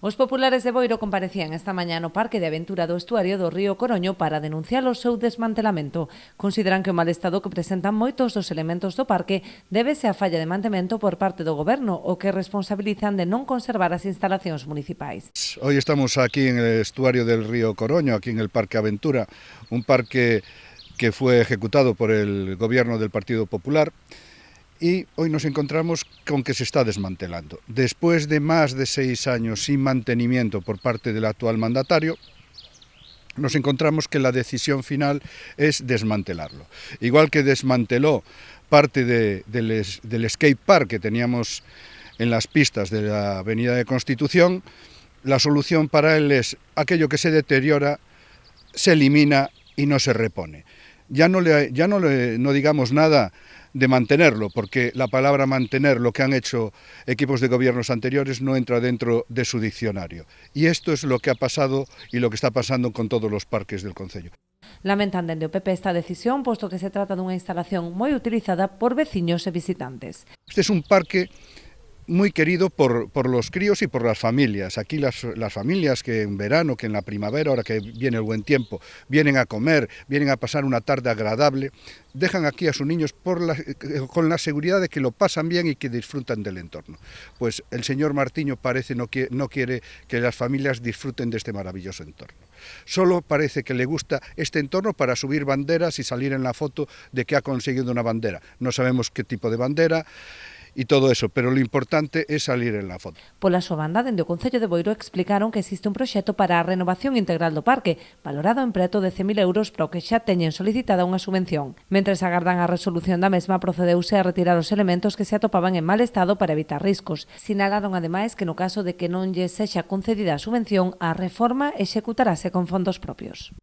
Os populares de Boiro comparecían esta mañá no Parque de Aventura do Estuario do Río Coroño para denunciar o seu desmantelamento. Consideran que o mal estado que presentan moitos dos elementos do parque débese á falla de mantemento por parte do Goberno, o que responsabilizan de non conservar as instalacións municipais. Hoy estamos aquí en el estuario del río Coroño, aquí en el Parque Aventura, un parque que fue ejecutado por el gobierno del Partido Popular. Y hoy nos encontramos con que se está desmantelando. Después de más de 6 años sin mantenimiento por parte del actual mandatario, nos encontramos que la decisión final es desmantelarlo. Igual que desmanteló parte del skate park que teníamos en las pistas de la Avenida de Constitución, la solución para él es aquello que se deteriora, se elimina y no se repone. Ya no digamos nada de mantenerlo, porque la palabra mantener, lo que han hecho equipos de gobiernos anteriores, no entra dentro de su diccionario. Y esto es lo que ha pasado y lo que está pasando con todos los parques del concello. Lamentan dende o PP esta decisión, posto que se trata dunha instalación moi utilizada por veciños e visitantes. Este es un parque muy querido por los críos y por las familias. Aquí las familias que en verano, que en la primavera, ahora que viene el buen tiempo, vienen a comer, vienen a pasar una tarde agradable, dejan aquí a sus niños con la seguridad de que lo pasan bien y que disfrutan del entorno. Pues el señor Martiño parece no quiere que las familias disfruten de este maravilloso entorno. Solo parece que le gusta este entorno para subir banderas y salir en la foto de que ha conseguido una bandera. No sabemos qué tipo de bandera y todo eso, pero lo importante es salir en la foto. Pola súa banda, dende o Concello de Boiro explicaron que existe un proxecto para a renovación integral do parque, valorado en preto de 100.000 euros para o que xa teñen solicitada unha subvención. Mentres agardan a resolución da mesma, procedeuse a retirar os elementos que se atopaban en mal estado para evitar riscos. Sinalaron ademais que no caso de que non lle sexa concedida a subvención, a reforma executarase con fondos propios.